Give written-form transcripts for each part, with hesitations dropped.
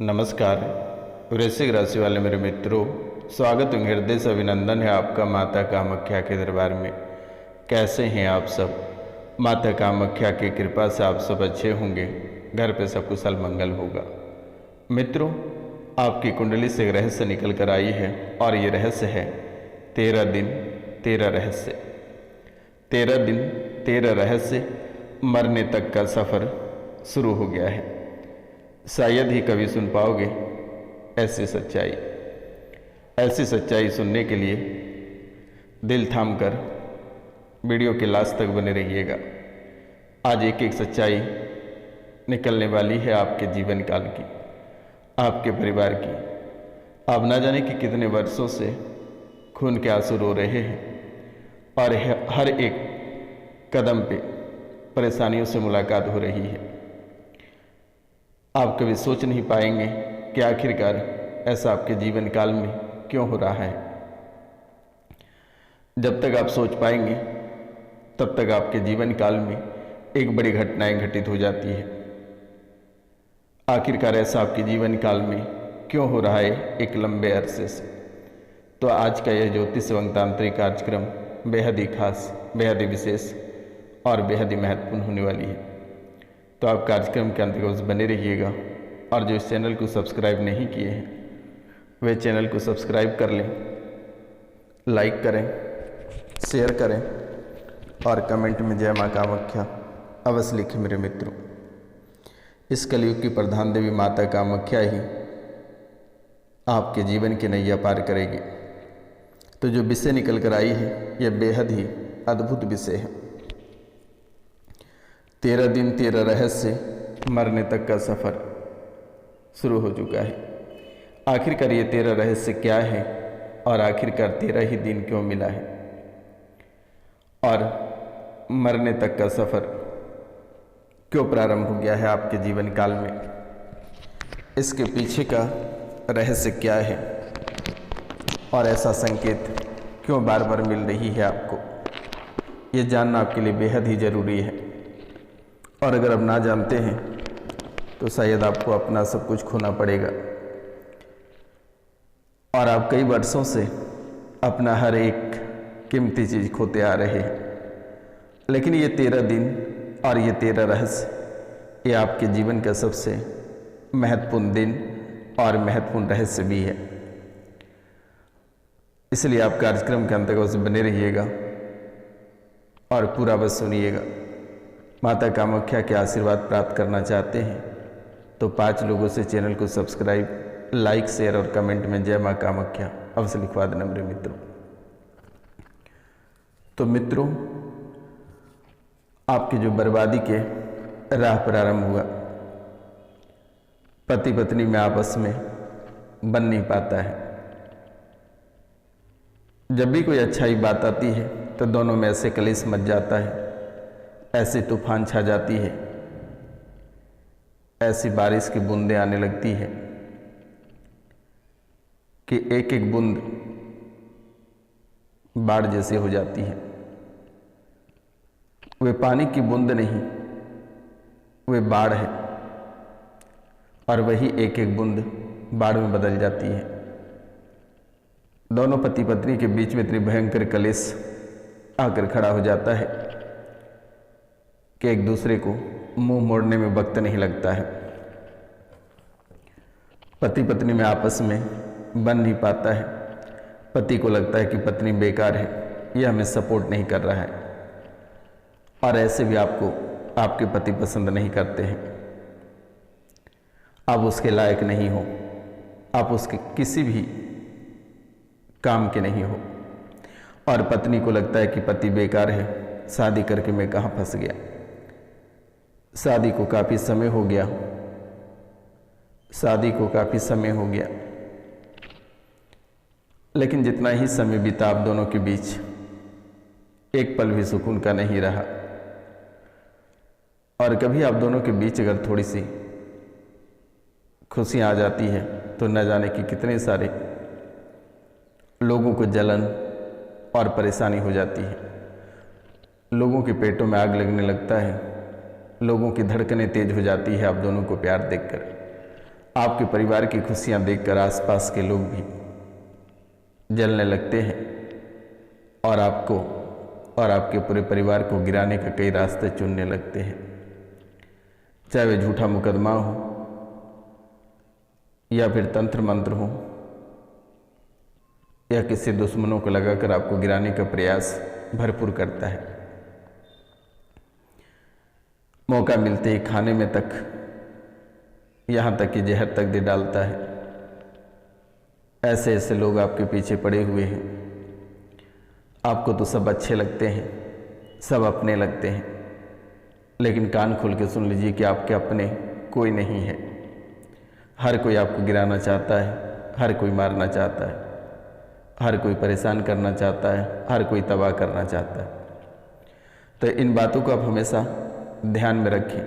नमस्कार वृश्चिक राशि वाले मेरे मित्रों, स्वागत एवं हृदय से अभिनंदन है आपका माता कामाख्या के दरबार में। कैसे हैं आप सब? माता कामाख्या की कृपा से आप सब अच्छे होंगे, घर पे सब कुशल मंगल होगा। मित्रों, आपकी कुंडली से एक रहस्य निकल कर आई है और ये रहस्य है 13 दिन 13 रहस्य। 13 दिन 13 रहस्य, मरने तक का सफ़र शुरू हो गया है। शायद ही कभी सुन पाओगे ऐसी सच्चाई। ऐसी सच्चाई सुनने के लिए दिल थाम कर वीडियो के लास्ट तक बने रहिएगा। आज एक एक सच्चाई निकलने वाली है आपके जीवन काल की, आपके परिवार की। आप ना जाने कि कितने वर्षों से खून के आंसू रो रहे हैं और हर एक कदम पे परेशानियों से मुलाकात हो रही है। आप कभी सोच नहीं पाएंगे कि आखिरकार ऐसा आपके जीवन काल में क्यों हो रहा है। जब तक आप सोच पाएंगे तब तक आपके जीवन काल में एक बड़ी घटनाएं घटित हो जाती है। आखिरकार ऐसा आपके जीवन काल में क्यों हो रहा है एक लंबे अरसे से। तो आज का यह ज्योतिष एवं तांत्रिक कार्यक्रम बेहद ही खास, बेहद ही विशेष और बेहद ही महत्वपूर्ण होने वाली है। तो आप कार्यक्रम के अंत तक बने रहिएगा और जो इस चैनल को सब्सक्राइब नहीं किए हैं वे चैनल को सब्सक्राइब कर लें, लाइक करें, शेयर करें और कमेंट में जय माँ कामाख्या अवश्य लिखें मेरे मित्रों। इस कलयुग की प्रधान देवी माता कामाख्या ही आपके जीवन की नैया पार करेगी। तो जो विषय निकल कर आई है यह बेहद ही अद्भुत विषय है। 13 दिन 13 रहस्य, मरने तक का सफ़र शुरू हो चुका है। आखिरकार ये 13 रहस्य क्या है और आखिरकार 13 ही दिन क्यों मिला है और मरने तक का सफ़र क्यों प्रारंभ हो गया है आपके जीवन काल में, इसके पीछे का रहस्य क्या है और ऐसा संकेत क्यों बार बार मिल रही है आपको, ये जानना आपके लिए बेहद ही ज़रूरी है। और अगर आप ना जानते हैं तो शायद आपको अपना सब कुछ खोना पड़ेगा और आप कई वर्षों से अपना हर एक कीमती चीज़ खोते आ रहे हैं। लेकिन ये 13 दिन और ये 13 रहस्य, ये आपके जीवन का सबसे महत्वपूर्ण दिन और महत्वपूर्ण रहस्य भी है। इसलिए आप कार्यक्रम के अंतर्गत बने रहिएगा और पूरा बस सुनिएगा। माता कामाख्या के आशीर्वाद प्राप्त करना चाहते हैं तो 5 लोगों से चैनल को सब्सक्राइब, लाइक, शेयर और कमेंट में जय माँ कामाख्या अवश्य लिखवा देना मेरे मित्रों। तो मित्रों, आपकी जो बर्बादी के राह प्रारंभ हुआ, पति पत्नी में आपस में बन नहीं पाता है। जब भी कोई अच्छाई बात आती है तो दोनों में ऐसे कलेश मच जाता है, ऐसे तूफान छा जाती है, ऐसी बारिश की बूंदें आने लगती है कि एक एक बूंद बाढ़ जैसे हो जाती है। वे पानी की बूंद नहीं, वे बाढ़ है और वही एक एक बूंद बाढ़ में बदल जाती है। दोनों पति पत्नी के बीच में इतनी भयंकर कलेश आकर खड़ा हो जाता है कि एक दूसरे को मुंह मोड़ने में वक्त नहीं लगता है। पति पत्नी में आपस में बन नहीं पाता है। पति को लगता है कि पत्नी बेकार है, यह हमें सपोर्ट नहीं कर रहा है और ऐसे भी आपको आपके पति पसंद नहीं करते हैं। आप उसके लायक नहीं हो, आप उसके किसी भी काम के नहीं हो और पत्नी को लगता है कि पति बेकार है, शादी करके मैं कहाँ फंस गया। शादी को काफ़ी समय हो गया, शादी को काफ़ी समय हो गया, लेकिन जितना ही समय बीता आप दोनों के बीच एक पल भी सुकून का नहीं रहा। और कभी आप दोनों के बीच अगर थोड़ी सी खुशियाँ आ जाती है तो न जाने कि कितने सारे लोगों को जलन और परेशानी हो जाती है। लोगों के पेटों में आग लगने लगता है, लोगों की धड़कनें तेज हो जाती है आप दोनों को प्यार देखकर। आपके परिवार की खुशियां देखकर आसपास के लोग भी जलने लगते हैं और आपको और आपके पूरे परिवार को गिराने का कई रास्ते चुनने लगते हैं, चाहे वे झूठा मुकदमा हो या फिर तंत्र मंत्र हो या किसी दुश्मनों को लगाकर आपको गिराने का प्रयास भरपूर करता है। मौका मिलते ही खाने में तक, यहाँ तक कि जहर तक दे डालता है। ऐसे ऐसे लोग आपके पीछे पड़े हुए हैं। आपको तो सब अच्छे लगते हैं, सब अपने लगते हैं, लेकिन कान खोल के सुन लीजिए कि आपके अपने कोई नहीं है। हर कोई आपको गिराना चाहता है, हर कोई मारना चाहता है, हर कोई परेशान करना चाहता है, हर कोई तबाह करना चाहता है। तो इन बातों को आप हमेशा ध्यान में रखें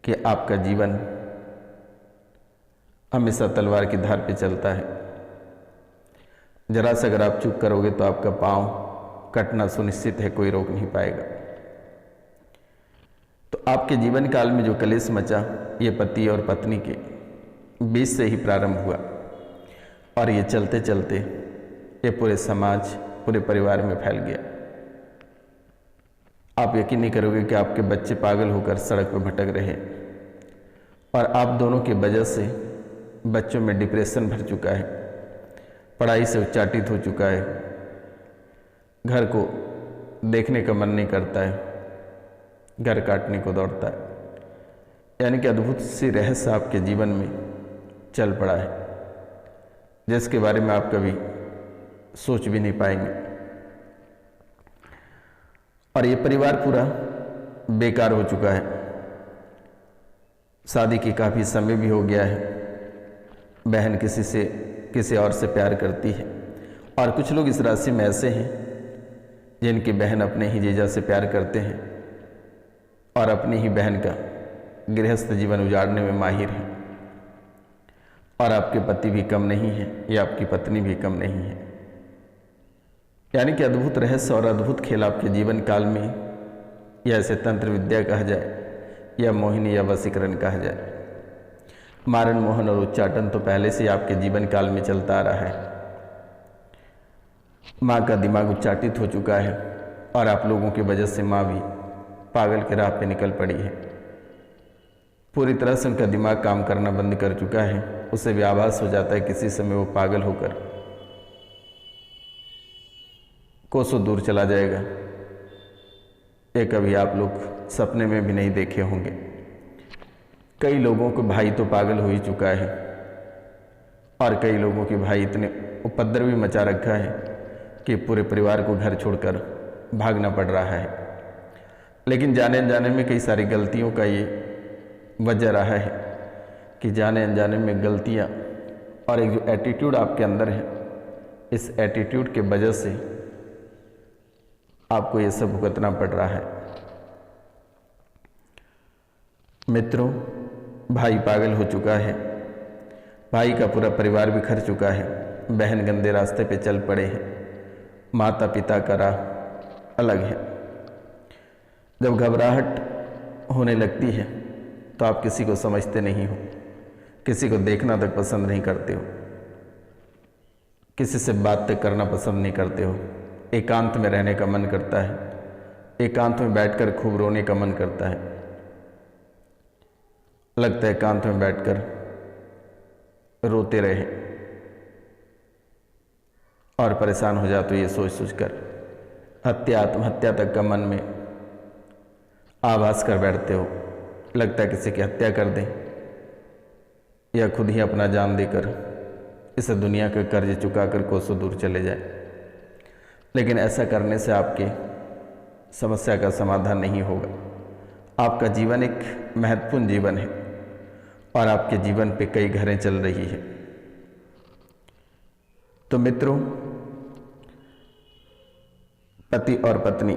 कि आपका जीवन हमेशा तलवार की धार पे चलता है। जरा सा अगर आप चूक करोगे तो आपका पांव कटना सुनिश्चित है, कोई रोक नहीं पाएगा। तो आपके जीवन काल में जो कलेश मचा, ये पति और पत्नी के बीच से ही प्रारंभ हुआ और ये चलते चलते ये पूरे समाज, पूरे परिवार में फैल गया। आप यकीन नहीं करोगे कि आपके बच्चे पागल होकर सड़क पर भटक रहे और आप दोनों की वजह से बच्चों में डिप्रेशन भर चुका है, पढ़ाई से उच्चाटित हो चुका है, घर को देखने का मन नहीं करता है, घर काटने को दौड़ता है। यानी कि अद्भुत सी रहस्य आपके जीवन में चल पड़ा है, जिसके बारे में आप कभी सोच भी नहीं पाएंगे। और ये परिवार पूरा बेकार हो चुका है। शादी की काफ़ी समय भी हो गया है। बहन किसी और से प्यार करती है और कुछ लोग इस राशि में ऐसे हैं जिनकी बहन अपने ही जीजा से प्यार करते हैं और अपनी ही बहन का गृहस्थ जीवन उजाड़ने में माहिर है। और आपके पति भी कम नहीं है या आपकी पत्नी भी कम नहीं है। यानी कि अद्भुत रहस्य और अद्भुत खेल आपके जीवन काल में, या इसे तंत्र विद्या कहा जाए या मोहिनी या वशीकरण कहा जाए। मारण मोहन और उच्चाटन तो पहले से आपके जीवन काल में चलता आ रहा है। माँ का दिमाग उच्चाटित हो चुका है और आप लोगों की वजह से माँ भी पागल के राह पे निकल पड़ी है। पूरी तरह से उनका दिमाग काम करना बंद कर चुका है। उसे भी आभास हो जाता है किसी समय वो पागल होकर कोसों दूर चला जाएगा। ये कभी आप लोग सपने में भी नहीं देखे होंगे। कई लोगों को भाई तो पागल हो ही चुका है और कई लोगों के भाई इतने उपद्रव भी मचा रखा है कि पूरे परिवार को घर छोड़कर भागना पड़ रहा है। लेकिन जाने अनजाने में कई सारी गलतियों का ये वजह रहा है कि जाने अनजाने में गलतियाँ और एक जो एटीट्यूड आपके अंदर है, इस एटीट्यूड के वजह से आपको ये सब भुगतना पड़ रहा है। मित्रों, भाई पागल हो चुका है, भाई का पूरा परिवार बिखर चुका है, बहन गंदे रास्ते पे चल पड़े हैं, माता पिता का राह अलग है। जब घबराहट होने लगती है तो आप किसी को समझते नहीं हो, किसी को देखना तक पसंद नहीं करते हो, किसी से बात तक करना पसंद नहीं करते हो। एकांत में रहने का मन करता है, एकांत में बैठकर खूब रोने का मन करता है। लगता है एकांत में बैठकर रोते रहे और परेशान हो जाते हो ये सोच सोचकर। हत्या, आत्महत्या तक का मन में आभास कर बैठते हो। लगता है किसी की हत्या कर दें या खुद ही अपना जान देकर इस दुनिया का कर्ज चुकाकर कोसों दूर चले जाए। लेकिन ऐसा करने से आपके समस्या का समाधान नहीं होगा। आपका जीवन एक महत्वपूर्ण जीवन है और आपके जीवन पे कई घरें चल रही है। तो मित्रों, पति और पत्नी,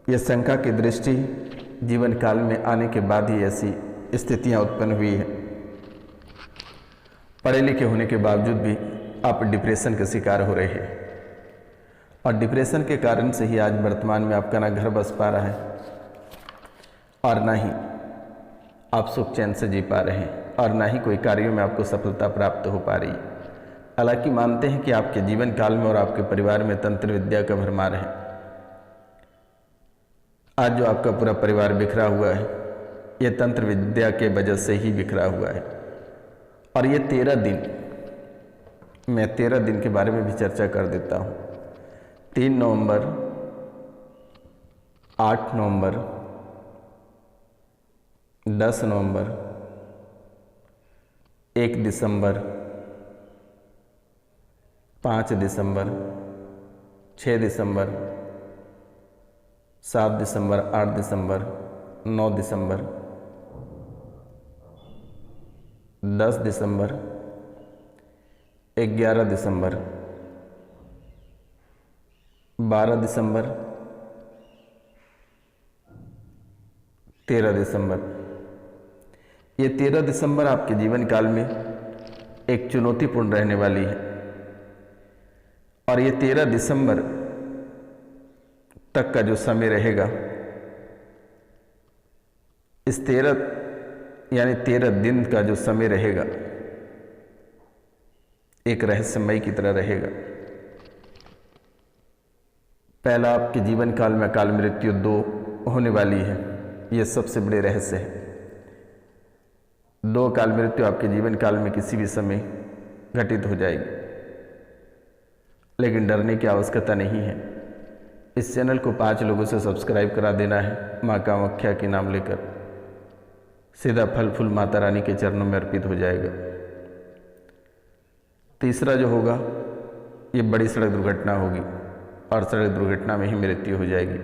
ये शंका की दृष्टि जीवन काल में आने के बाद ही ऐसी स्थितियां उत्पन्न हुई है। पढ़े लिखे होने के बावजूद भी आप डिप्रेशन के शिकार हो रहे हैं और डिप्रेशन के कारण से ही आज वर्तमान में आपका ना घर बस पा रहा है और ना ही आप सुख चैन से जी पा रहे हैं। और ना ही कोई कार्यों में आपको सफलता प्राप्त हो पा रही। हालांकि मानते हैं कि आपके जीवन काल में और आपके परिवार में तंत्र विद्या का भरमार है। आज जो आपका पूरा परिवार बिखरा हुआ है, ये तंत्र विद्या के वजह से ही बिखरा हुआ है। और ये 13 दिन, मैं 13 दिन के बारे में भी चर्चा कर देता हूँ। 3 नवंबर, 8 नवंबर, 10 नवंबर, 1 दिसंबर, 5 दिसंबर, 6 दिसंबर, 7 दिसंबर, 8 दिसंबर, 9 दिसंबर, 10 दिसंबर, 11 दिसंबर, 12 दिसंबर, 13 दिसंबर। ये 13 दिसंबर आपके जीवन काल में एक चुनौतीपूर्ण रहने वाली है। और ये 13 दिसंबर तक का जो समय रहेगा, इस 13 दिन का जो समय रहेगा, एक रहस्यमय की तरह रहेगा। पहला, आपके जीवन काल में अकाल मृत्यु 2 होने वाली है। यह सबसे बड़े रहस्य है। 2 अकाल मृत्यु आपके जीवन काल में किसी भी समय घटित हो जाएगी, लेकिन डरने की आवश्यकता नहीं है। इस चैनल को 5 लोगों से सब्सक्राइब करा देना है। माँ कामाख्या के नाम लेकर सीधा फल फूल माता रानी के चरणों में अर्पित हो जाएगा। तीसरा जो होगा, ये बड़ी सड़क दुर्घटना होगी और सड़क दुर्घटना में ही मृत्यु हो जाएगी।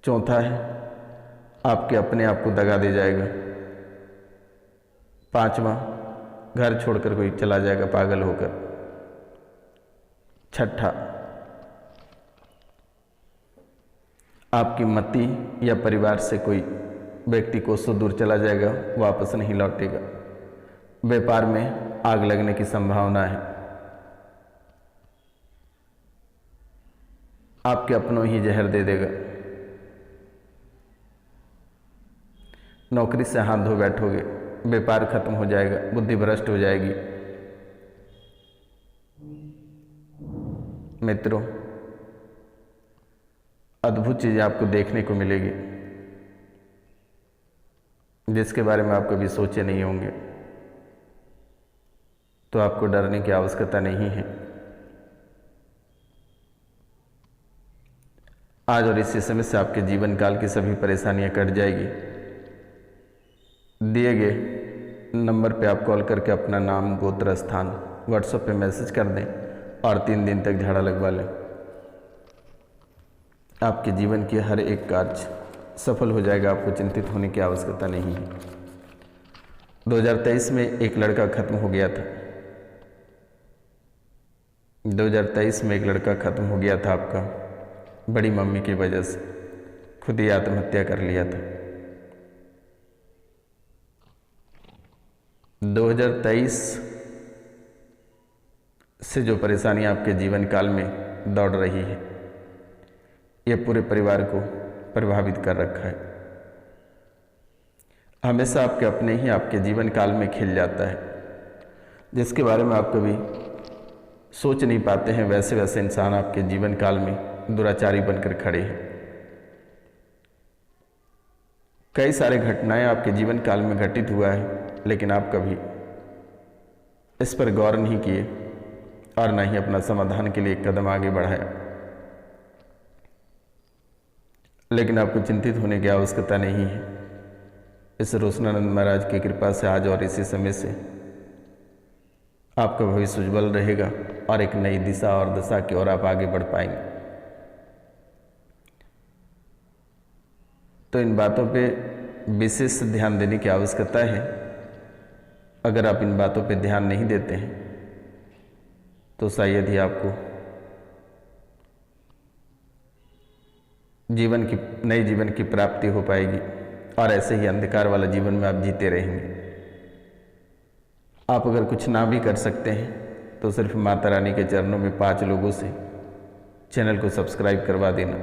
चौथा है, आपके अपने आप को दगा दे जाएगा। 5वां, घर छोड़कर कोई चला जाएगा पागल होकर। 6ठा, आपकी मति या परिवार से कोई व्यक्ति कोसों दूर चला जाएगा, वापस नहीं लौटेगा। व्यापार में आग लगने की संभावना है। आपके अपनों ही जहर दे देगा। नौकरी से हाथ धो बैठोगे, व्यापार खत्म हो जाएगा, बुद्धि भ्रष्ट हो जाएगी। मित्रों, अद्भुत चीज़ें आपको देखने को मिलेगी जिसके बारे में आप कभी सोचे नहीं होंगे। तो आपको डरने की आवश्यकता नहीं है। आज और इसी समय से आपके जीवन काल की सभी परेशानियां कट जाएगी। दिए गए नंबर पे आप कॉल करके अपना नाम, गोत्र, स्थान व्हाट्सएप पे मैसेज कर दें और 3 दिन तक झाड़ा लगवा लें। आपके जीवन के हर एक कार्य सफल हो जाएगा। आपको चिंतित होने की आवश्यकता नहीं है। 2023 में एक लड़का खत्म हो गया था। 2023 में एक लड़का खत्म हो गया था आपका, बड़ी मम्मी की वजह से खुद ही आत्महत्या कर लिया था। 2023 से जो परेशानी आपके जीवन काल में दौड़ रही है, यह पूरे परिवार को प्रभावित कर रखा है। हमेशा आपके अपने ही आपके जीवन काल में खिल जाता है, जिसके बारे में आप कभी सोच नहीं पाते हैं। वैसे वैसे इंसान आपके जीवन काल में दुराचारी बनकर खड़े हैं। कई सारे घटनाएं आपके जीवन काल में घटित हुआ है, लेकिन आप कभी इस पर गौर नहीं किए और न ही अपना समाधान के लिए एक कदम आगे बढ़ाया। लेकिन आपको चिंतित होने की आवश्यकता नहीं है। इस रोशनानंद महाराज की कृपा से आज और इसी समय से आपका भविष्य उज्ज्वल रहेगा और एक नई दिशा और दशा की ओर आप आगे बढ़ पाएंगे। तो इन बातों पे विशेष ध्यान देने की आवश्यकता है। अगर आप इन बातों पे ध्यान नहीं देते हैं तो शायद ही आपको नए जीवन की प्राप्ति हो पाएगी और ऐसे ही अंधकार वाला जीवन में आप जीते रहेंगे। आप अगर कुछ ना भी कर सकते हैं तो सिर्फ माता रानी के चरणों में 5 लोगों से चैनल को सब्सक्राइब करवा देना।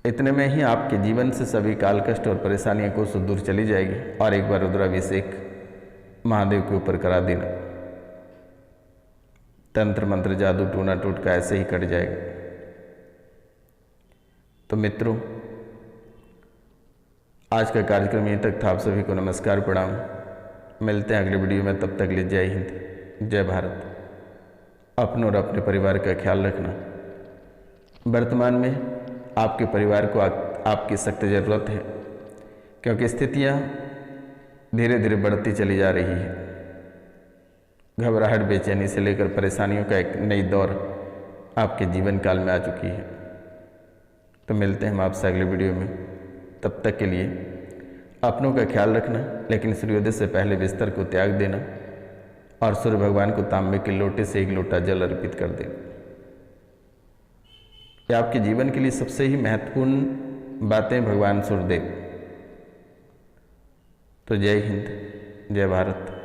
इतने में ही आपके जीवन से सभी काल कष्ट और परेशानियां को दूर चली जाएगी और एक बार रुद्राभिषेक महादेव के ऊपर करा देना। तंत्र मंत्र जादू टूना टोटका ऐसे ही कट जाएगा। तो मित्रों, आज का कार्यक्रम यहीं तक था। आप सभी को नमस्कार प्रणाम। मिलते हैं अगले वीडियो में, तब तक लिए जय हिंद जय भारत। अपनों और अपने परिवार का ख्याल रखना। वर्तमान में आपके परिवार को आपकी सख्त ज़रूरत है, क्योंकि स्थितियां धीरे धीरे बढ़ती चली जा रही है। घबराहट बेचैनी से लेकर परेशानियों का एक नई दौर आपके जीवन काल में आ चुकी है। तो मिलते हैं हम आपसे अगले वीडियो में, तब तक के लिए अपनों का ख्याल रखना, लेकिन सूर्योदय से पहले बिस्तर को त्याग देना और सूर्य भगवान को तांबे के लोटे से 1 लोटा जल अर्पित कर देना। ये आपके जीवन के लिए सबसे ही महत्वपूर्ण बातें भगवान सूर्यदेव। तो जय हिंद जय भारत।